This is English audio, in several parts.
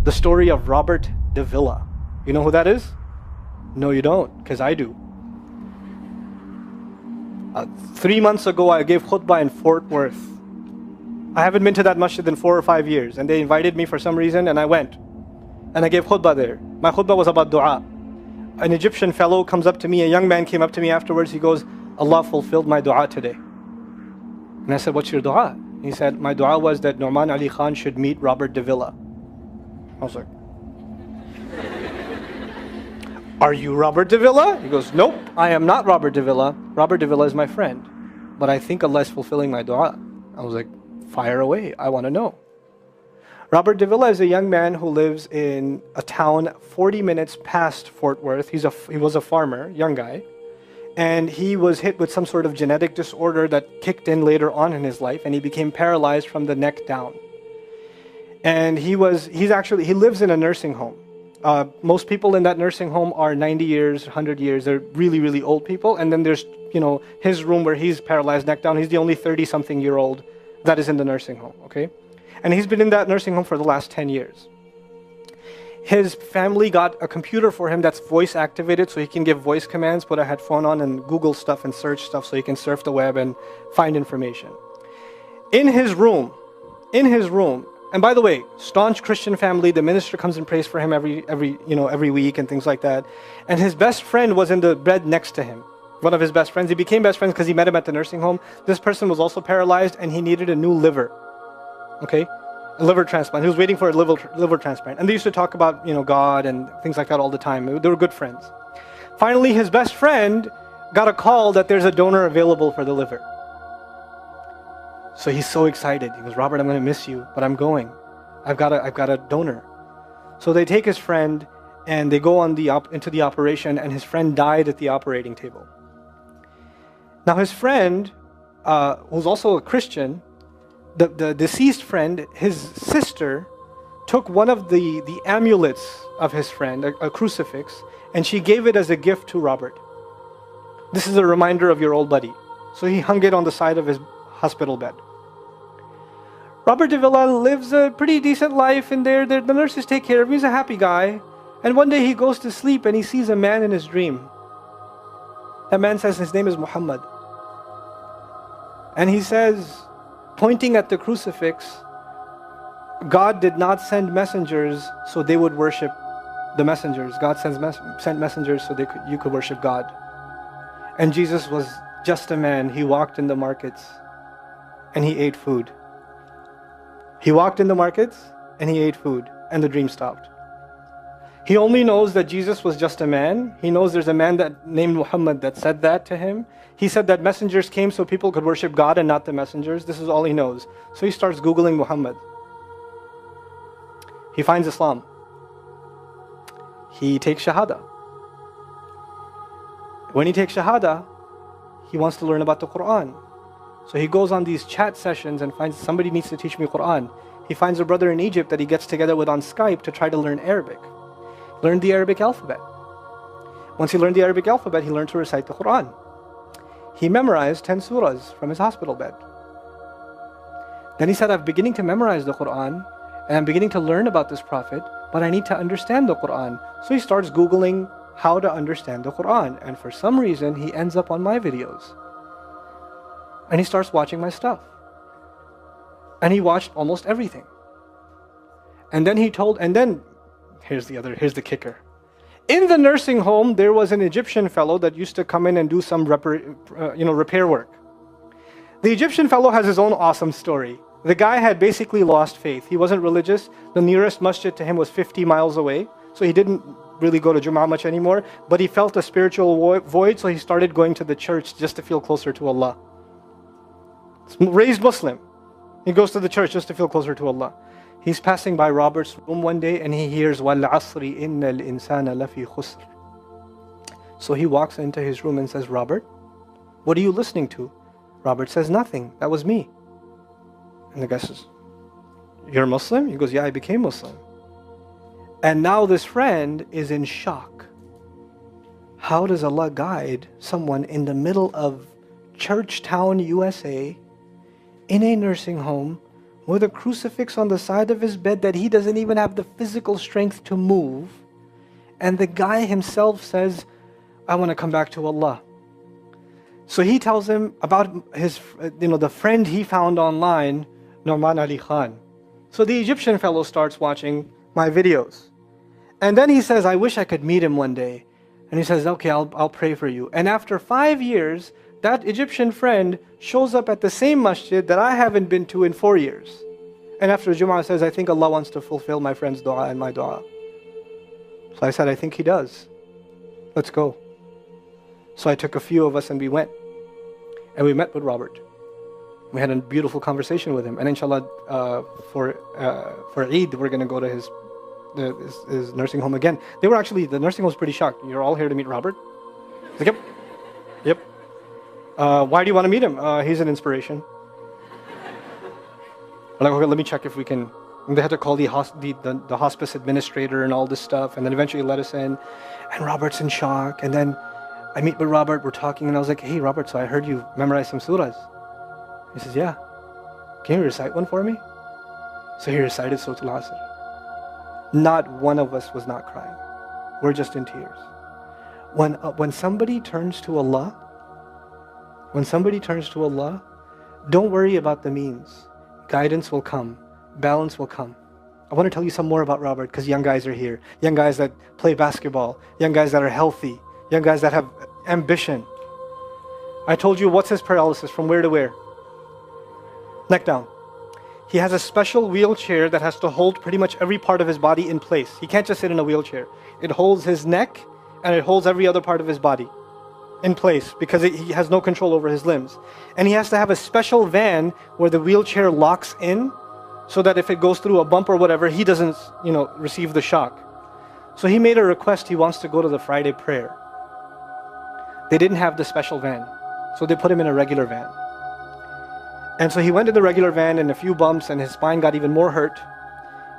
The story of Robert Davila. You know who that is? No, you don't, because I do. 3 months ago, I gave khutbah in Fort Worth. I haven't been to that masjid in 4 or 5 years, and they invited me for some reason, and I went. And I gave khutbah there. My khutbah was about dua. An Egyptian fellow comes up to me, a young man came up to me afterwards, he goes, Allah fulfilled my dua today. And I said, what's your dua? He said, my dua was that Nu'man Ali Khan should meet Robert Davila. I was like, are you Robert Davila? He goes, nope, I am not Robert Davila. Robert Davila is my friend. But I think Allah is fulfilling my dua. I was like, fire away, I want to know. Robert Davila is a young man who lives in a town 40 minutes past Fort Worth. He was a farmer, young guy. And he was hit with some sort of genetic disorder that kicked in later on in his life, and he became paralyzed from the neck down. And he lives in a nursing home. Most people in that nursing home are 90 years, 100 years. They're really, really old people. And then there's, his room where he's paralyzed neck down. He's the only 30-something-year-old that is in the nursing home, okay? And he's been in that nursing home for the last 10 years. His family got a computer for him that's voice activated, so he can give voice commands, put a headphone on and Google stuff and search stuff so he can surf the web and find information. In his room, and by the way, staunch Christian family, the minister comes and prays for him every week and things like that. And his best friend was in the bed next to him. One of his best friends. He became best friends because he met him at the nursing home. This person was also paralyzed and he needed a new liver. Okay? A liver transplant. He was waiting for a liver transplant. And they used to talk about, God and things like that all the time. They were good friends. Finally, his best friend got a call that there's a donor available for the liver. So he's so excited. He goes, Robert, I'm going to miss you, but I'm going. I've got a donor. So they take his friend and they go into the operation, and his friend died at the operating table. Now his friend, who's also a Christian, the deceased friend, his sister, took one of the amulets of his friend, a crucifix, and she gave it as a gift to Robert. This is a reminder of your old buddy. So he hung it on the side of his hospital bed. Robert Davila lives a pretty decent life in there. The nurses take care of him. He's a happy guy. And one day he goes to sleep and he sees a man in his dream. That man says his name is Muhammad. And he says, pointing at the crucifix, God did not send messengers so they would worship the messengers. God sent messengers so you could worship God. And Jesus was just a man. He walked in the markets and he ate food. He walked in the markets and he ate food, and the dream stopped. He only knows that Jesus was just a man. He knows there's a man named Muhammad that said that to him. He said that messengers came so people could worship God and not the messengers. This is all he knows. So he starts Googling Muhammad. He finds Islam. He takes Shahada. When he takes Shahada, he wants to learn about the Quran. So he goes on these chat sessions and finds somebody needs to teach me Quran. He finds a brother in Egypt that he gets together with on Skype to try to learn Arabic. Learn the Arabic alphabet. Once he learned the Arabic alphabet, he learned to recite the Quran. He memorized 10 surahs from his hospital bed. Then he said, I'm beginning to memorize the Quran and I'm beginning to learn about this prophet, but I need to understand the Quran. So he starts Googling how to understand the Quran. And for some reason, he ends up on my videos. And he starts watching my stuff. And he watched almost everything. And then here's the kicker. In the nursing home, there was an Egyptian fellow that used to come in and do some repair work. The Egyptian fellow has his own awesome story. The guy had basically lost faith. He wasn't religious. The nearest masjid to him was 50 miles away. So he didn't really go to Jum'ah much anymore. But he felt a spiritual void, so he started going to the church just to feel closer to Allah. Raised Muslim. He goes to the church just to feel closer to Allah. He's passing by Robert's room one day and he hears وَالْعَصْرِ إِنَّ الْإِنسَانَ لَفِي خُسْرٍ. So he walks into his room and says, Robert, what are you listening to? Robert says, nothing. That was me. And the guy says, you're a Muslim? He goes, yeah, I became Muslim. And now this friend is in shock. How does Allah guide someone in the middle of Churchtown, USA, in a nursing home, with a crucifix on the side of his bed that he doesn't even have the physical strength to move. And the guy himself says, I want to come back to Allah. So he tells him about his, the friend he found online, Norman Ali Khan. So the Egyptian fellow starts watching my videos. And then he says, I wish I could meet him one day. And he says, okay, I'll pray for you. And after 5 years, that Egyptian friend shows up at the same masjid that I haven't been to in 4 years. And after Jum'ah says, I think Allah wants to fulfill my friend's dua and my dua. So I said, I think He does. Let's go. So I took a few of us and we went. And we met with Robert. We had a beautiful conversation with him. And inshallah, for Eid, we're going to go to his nursing home again. The nursing home was pretty shocked. You're all here to meet Robert? Like, yep. Why do you want to meet him? He's an inspiration. We're like, okay, let me check if we can. And they had to call the hospice administrator and all this stuff, and then eventually let us in. And Robert's in shock. And then I meet with Robert, we're talking, and I was like, hey Robert, so I heard you memorize some surahs. He says, yeah. Can you recite one for me? So he recited Surah Al-Asr. Not one of us was not crying. We're just in tears. When somebody turns to Allah, don't worry about the means. Guidance will come. Balance will come. I want to tell you some more about Robert because young guys are here. Young guys that play basketball. Young guys that are healthy. Young guys that have ambition. I told you what's his paralysis, from where to where? Neck down. He has a special wheelchair that has to hold pretty much every part of his body in place. He can't just sit in a wheelchair. It holds his neck and it holds every other part of his body in place because he has no control over his limbs. And he has to have a special van where the wheelchair locks in so that if it goes through a bump or whatever, he doesn't, receive the shock. So he made a request. He wants to go to the Friday prayer. They didn't have the special van, so they put him in a regular van. And so he went in the regular van and a few bumps and his spine got even more hurt.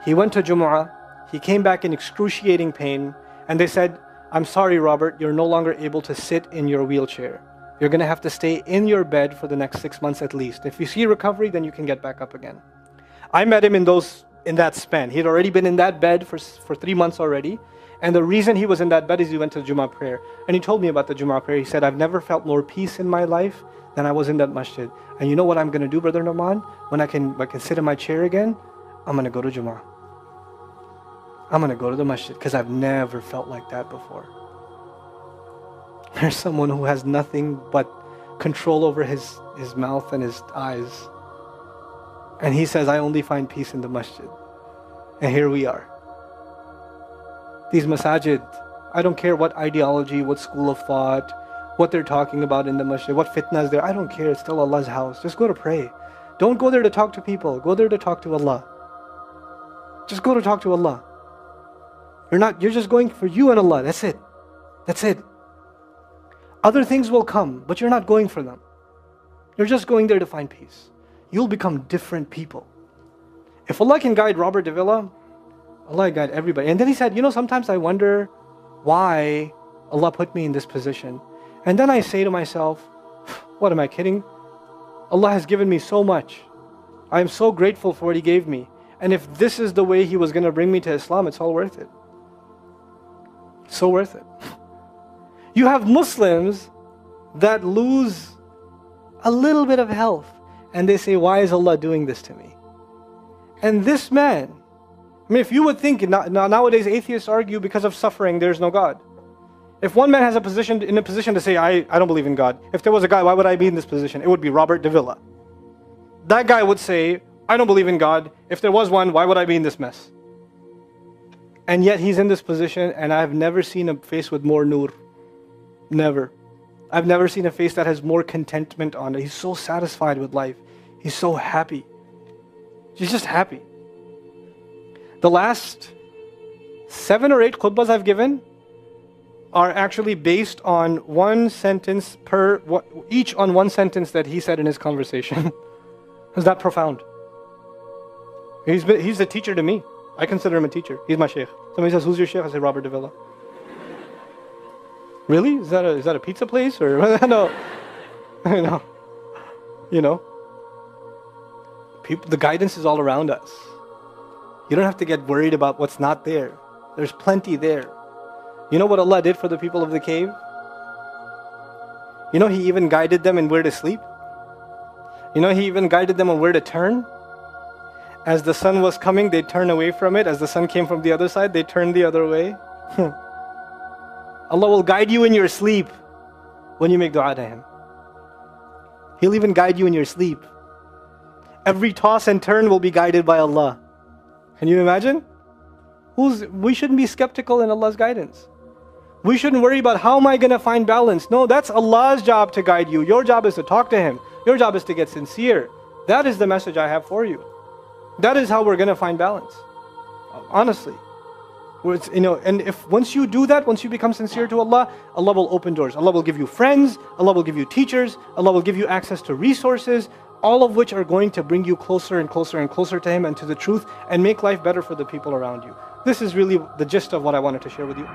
He went to Jumu'ah. He came back in excruciating pain. And they said, I'm sorry, Robert, you're no longer able to sit in your wheelchair. You're going to have to stay in your bed for the next 6 months at least. If you see recovery, then you can get back up again. I met him in that span. He had already been in that bed for 3 months already. And the reason he was in that bed is he went to the Jummah prayer. And he told me about the Jummah prayer. He said, I've never felt more peace in my life than I was in that masjid. And you know what I'm going to do, Brother Norman? When I can sit in my chair again, I'm going to go to Jummah. I'm going to go to the masjid because I've never felt like that before. There's someone who has nothing but control over his mouth and his eyes. And he says, I only find peace in the masjid. And here we are. These masajid, I don't care what ideology, what school of thought, what they're talking about in the masjid, what fitna is there. I don't care. It's still Allah's house. Just go to pray. Don't go there to talk to people. Go there to talk to Allah. Just go to talk to Allah. You're just going for you and Allah. That's it. That's it. Other things will come, but you're not going for them. You're just going there to find peace. You'll become different people. If Allah can guide Robert Davila, Allah guide everybody. And then he said, sometimes I wonder why Allah put me in this position. And then I say to myself, what am I kidding? Allah has given me so much. I am so grateful for what He gave me. And if this is the way He was going to bring me to Islam, it's all worth it. So worth it. You have Muslims that lose a little bit of health and they say, why is Allah doing this to me? And this man, if you would think, nowadays atheists argue because of suffering, there's no God. If one man has in a position to say, I don't believe in God. If there was a guy, why would I be in this position? It would be Robert Davila. That guy would say, I don't believe in God. If there was one, why would I be in this mess? And yet he's in this position, and I've never seen a face with more nur. Never. I've never seen a face that has more contentment on it. He's so satisfied with life. He's so happy. He's just happy. The last 7 or 8 khutbahs I've given are actually based on one sentence each on one sentence that he said in his conversation. Is that profound? He's a teacher to me. I consider him a teacher. He's my sheikh. Somebody says, who's your sheikh? I say, Robert Davila. Really? Is that a pizza place? Or no. The guidance is all around us. You don't have to get worried about what's not there. There's plenty there. You know what Allah did for the people of the cave? You know He even guided them in where to sleep. You know He even guided them on where to turn. As the sun was coming, they'd turn away from it. As the sun came from the other side, they'd turn the other way. Allah will guide you in your sleep when you make dua to Him. He'll even guide you in your sleep. Every toss and turn will be guided by Allah. Can you imagine? We shouldn't be skeptical in Allah's guidance. We shouldn't worry about how am I going to find balance. No, that's Allah's job to guide you. Your job is to talk to Him. Your job is to get sincere. That is the message I have for you. That is how we're going to find balance. Honestly. And if once you do that, once you become sincere to Allah, Allah will open doors. Allah will give you friends. Allah will give you teachers. Allah will give you access to resources, all of which are going to bring you closer and closer and closer to Him and to the truth and make life better for the people around you. This is really the gist of what I wanted to share with you.